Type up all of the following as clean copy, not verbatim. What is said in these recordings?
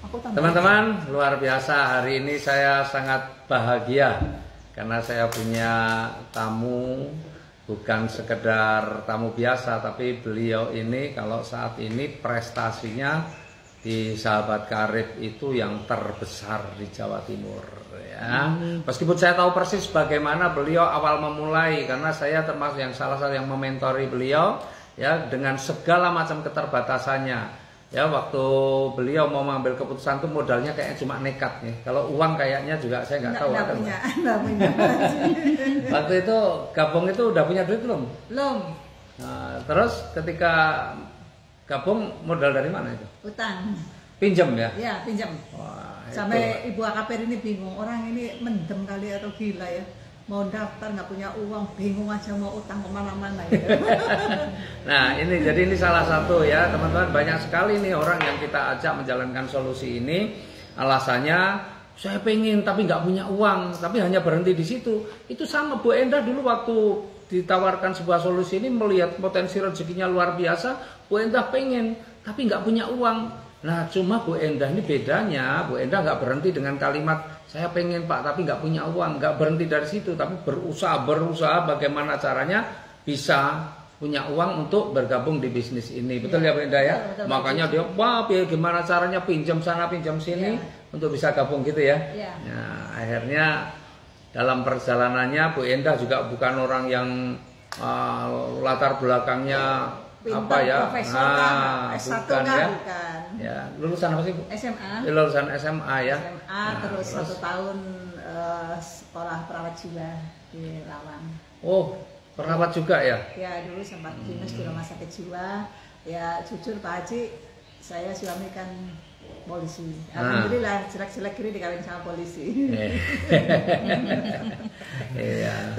Teman-teman, luar biasa, hari ini saya sangat bahagia karena saya punya tamu, bukan sekedar tamu biasa, tapi beliau ini kalau saat ini prestasinya di Sahabat Karib itu yang terbesar di Jawa Timur ya. Meskipun saya tahu persis bagaimana beliau awal memulai, karena saya termasuk yang salah satu yang mementori beliau ya, dengan segala macam keterbatasannya. Ya, waktu beliau mau mengambil keputusan itu modalnya kayaknya cuma nekat nih. Kalau uang kayaknya juga saya nggak tahu. Nggak punya. Waktu itu gabung itu udah punya duit belum? Belum. Nah, terus ketika gabung modal dari mana itu? Utang. Pinjam ya? Iya, pinjam. Wah, sampai Ibu AKPR ini bingung, orang ini mendem kali atau gila ya. Mau daftar nggak punya uang, bingung aja mau utang kemana-mana ya. Nah ini jadi ini salah satu ya teman-teman, banyak sekali nih orang yang kita ajak menjalankan solusi ini, alasannya saya pengen tapi nggak punya uang, tapi hanya berhenti di situ. Itu sama Bu Endah dulu waktu ditawarkan sebuah solusi ini, melihat potensi rezekinya luar biasa, Bu Endah pengen tapi nggak punya uang. Nah cuma Bu Endah ini bedanya, Bu Endah nggak berhenti dengan kalimat saya pengen Pak tapi nggak punya uang, nggak berhenti dari situ, tapi berusaha bagaimana caranya bisa punya uang untuk bergabung di bisnis ini. Betul ya Bu Endah ya? Betul, makanya dia wah gimana caranya pinjam sana pinjam sini untuk bisa gabung gitu ya. Nah akhirnya dalam perjalanannya Bu Endah juga bukan orang yang latar belakangnya apa ya, S1 bukan ya. Bukan. Ya, lulusan apa sih Bu? SMA. Lulusan SMA ya. SMA Nah, terus 1 tahun sekolah perawat jiwa di Lawang. Oh, perawat juga ya? Ya dulu sempat dinas di rumah sakit jiwa. Ya jujur Pak Haji, saya suami kan polisi. Alhamdulillah jelek-jelek gini dikawin sama polisi.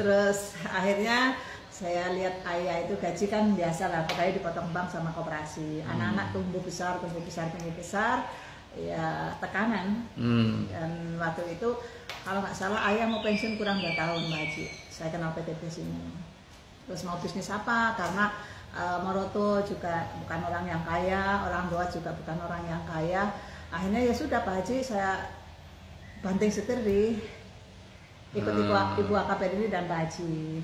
Terus akhirnya saya lihat ayah itu gaji kan biasa lah, pokoknya dipotong bank sama koperasi. Anak-anak tumbuh besar, ya tekanan. Dan waktu itu kalau nggak salah ayah mau pensiun kurang 2 tahun Mbak Haji. Saya kenal PTB sini. Terus mau bisnis apa? Karena Moroto juga bukan orang yang kaya, orang tua juga bukan orang yang kaya. Akhirnya ya sudah Pak Haji, saya banting setir di ikut Ibu AKPR ini dan Pak Haji.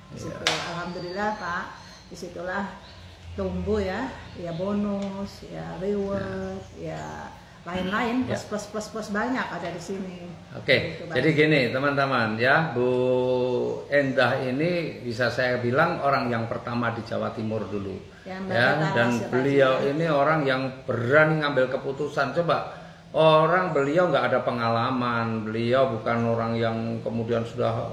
Disitu, alhamdulillah Pak, disitulah tumbuh ya bonus, ya reward, ya lain-lain plus banyak ada di sini. Oke, jadi gini teman-teman ya, Bu Endah ini bisa saya bilang orang yang pertama di Jawa Timur dulu ya, dan beliau ini orang yang berani ngambil keputusan. Coba orang beliau nggak ada pengalaman, beliau bukan orang yang kemudian sudah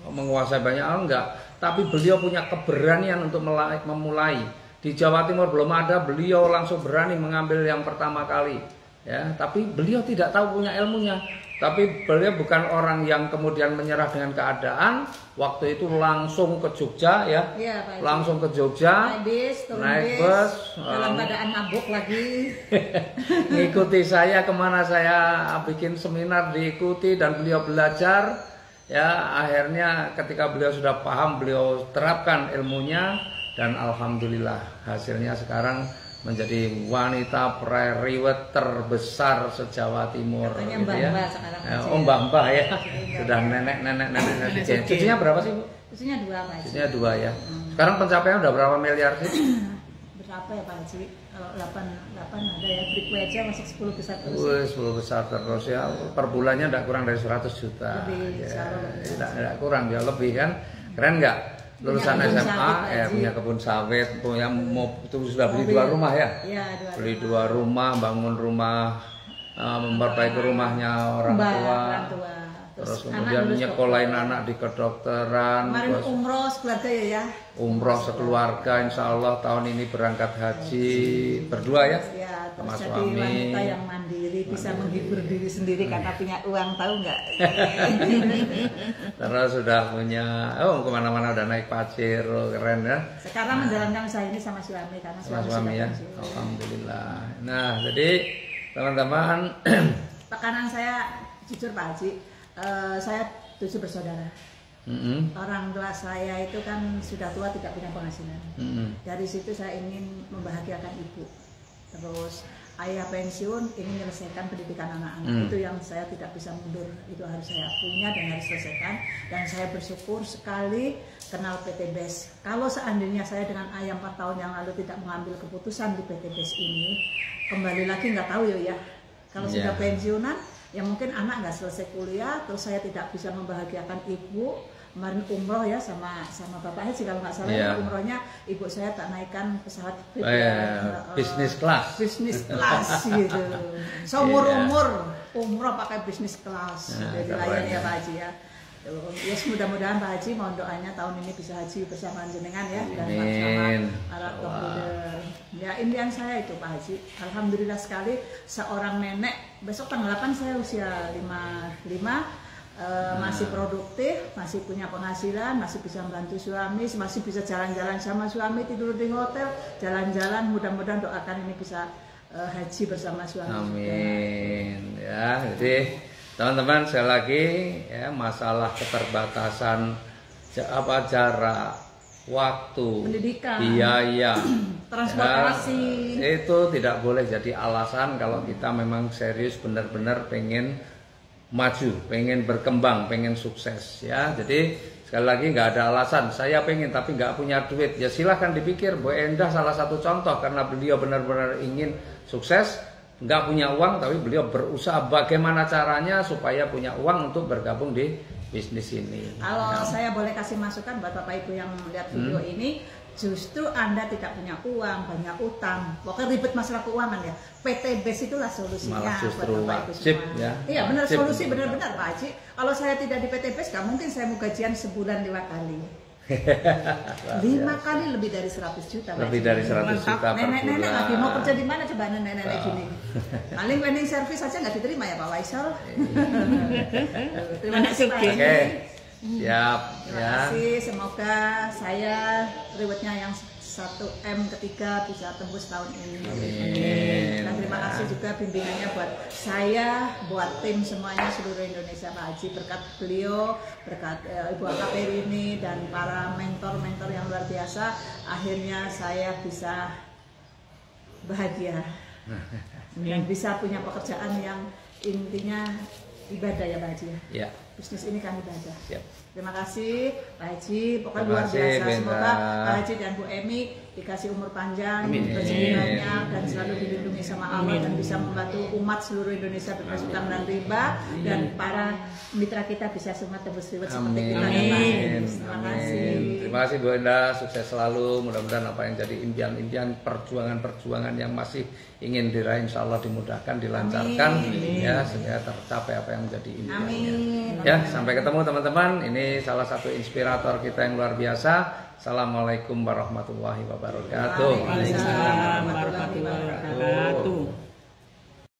menguasai banyak hal, enggak, tapi beliau punya keberanian untuk memulai. Di Jawa Timur belum ada, beliau langsung berani mengambil yang pertama kali ya, tapi beliau tidak tahu punya ilmunya. Tapi beliau bukan orang yang kemudian menyerah dengan keadaan. Waktu itu langsung ke Jogja ya, langsung ke Jogja, naik bus, dalam keadaan mabuk lagi. Ngikuti saya kemana saya bikin seminar, diikuti dan beliau belajar. Ya, akhirnya ketika beliau sudah paham, beliau terapkan ilmunya dan alhamdulillah hasilnya sekarang menjadi wanita prairie terbesar se-Jawa Timur. Katanya gitu ya. Mbak sekarang. Mbak ya. Sudah nenek. Cucunya berapa sih Bu? Cucunya 2 Pak Haji. Cucunya 2 ya. Sekarang pencapaiannya udah berapa miliar sih? Berapa ya Pak Haji? Kalau 8 ada ya, Brickwe aja masuk 10 besar terus. 10 besar terus ya. Per bulannya tidak kurang dari 100 juta. Lebih, tidak kurang ya, lebih kan. Keren nggak? Lulusan SMA punya kebun sawit, punya itu sudah beli 2 rumah ya? Iya, 2 beli 2 rumah, bangun rumah, memperbaiki rumahnya orang tua. Terus kemudian nyekolahin anak di kedokteran. Kemarin umroh sekeluarga ya? Umroh sekeluarga, insya Allah tahun ini berangkat haji berdua ya? Sama suami. Jadi wanita yang mandiri, bisa menghibur diri sendiri karena punya uang, tahu nggak? Terus sudah punya, kemana-mana udah naik pasir, keren ya? Sekarang menjalankan usaha ini sama suami karena suami ya? Alhamdulillah. Nah jadi teman-teman, tekanan saya jujur Pak Haji, saya 7 bersaudara. Orang tua saya itu kan sudah tua, tidak punya penghasilan. Dari situ saya ingin membahagiakan ibu. Terus ayah pensiun ingin menyelesaikan pendidikan anak-anak. Itu yang saya tidak bisa mundur, itu harus saya punya dan harus selesaikan. Dan saya bersyukur sekali kenal PT BES. Kalau seandainya saya dengan ayah 4 tahun yang lalu tidak mengambil keputusan di PT BES ini, kembali lagi nggak tahu ya. Kalau sudah pensiunan, ya mungkin anak nggak selesai kuliah, terus saya tidak bisa membahagiakan ibu. Kemarin umroh ya sama Bapak Haji kalau nggak salah umrohnya ibu saya tak naikkan pesawat bisnis kelas gitu. Seumur umur umroh pakai bisnis kelas jadi layan ya Pak Haji ya. Ya mudah-mudahan Pak Haji mohon doanya tahun ini bisa haji bersama jenengan ya dan bersama para top-leader. Ya impian saya itu Pak Haji. Alhamdulillah sekali seorang nenek besok tanggal 8 saya usia 55. Masih produktif, masih punya penghasilan, masih bisa membantu suami, masih bisa jalan-jalan sama suami, tidur di hotel, jalan-jalan. Mudah-mudahan doakan ini bisa haji bersama suami. Amin. Ya, jadi teman-teman sekali lagi ya masalah keterbatasan jarak, waktu, pendidikan, biaya, transportasi itu tidak boleh jadi alasan kalau kita memang serius benar-benar pengen maju, pengen berkembang, pengen sukses ya. Jadi sekali lagi nggak ada alasan saya pengen tapi nggak punya duit ya silahkan dipikir. Bu Endah salah satu contoh karena beliau benar-benar ingin sukses, nggak punya uang tapi beliau berusaha bagaimana caranya supaya punya uang untuk bergabung di bisnis ini. Kalau saya boleh kasih masukan buat Bapak Ibu yang lihat video ini, justru Anda tidak punya uang, banyak utang, pokoknya ribet masalah keuangan ya. PT BES itulah solusinya justru buat Bapak Ibu semua. Ya? Iya benar solusi benar-benar Pak Haji. Kalau saya tidak di PT BES, nggak mungkin saya mau gajian sebulan 5 kali. 5 kali lebih dari 100 juta. Lebih dari 100 juta per bulan. Nenek lagi mau kerja di mana coba nenek-nenek gini. Paling cleaning service aja nggak diterima ya Pak Waisal. Terima kasih Pak Haji. Siap. Terima kasih. Semoga saya rewardnya yang 1M ketiga bisa tembus tahun ini. Amin. Dan terima kasih juga bimbingannya buat saya, buat tim semuanya seluruh Indonesia Pak Haji. Berkat beliau, berkat Ibu Akaperini dan para mentor-mentor yang luar biasa, akhirnya saya bisa bahagia dan bisa punya pekerjaan yang intinya ibadah ya Pak Haji ya. Bisnis ini kan ibadah. Terima kasih Pak Haji, pokoknya luar biasa. Semoga Pak Haji dan Bu Emi dikasih umur panjang, rezeki banyak dan selalu dilindungi sama Allah dan bisa membantu umat seluruh Indonesia bebas utang dan riba dan para mitra kita bisa semua tebus ribet seperti kita. Terima kasih. Terima kasih Bu Endah, sukses selalu. Mudah-mudahan apa yang jadi impian-impian perjuangan-perjuangan yang masih ingin diraih insya Allah dimudahkan, dilancarkan ya supaya tercapai apa yang menjadi impiannya. Ya, sampai ketemu teman-teman. Ini salah satu inspirator kita yang luar biasa. Assalamualaikum warahmatullahi wabarakatuh.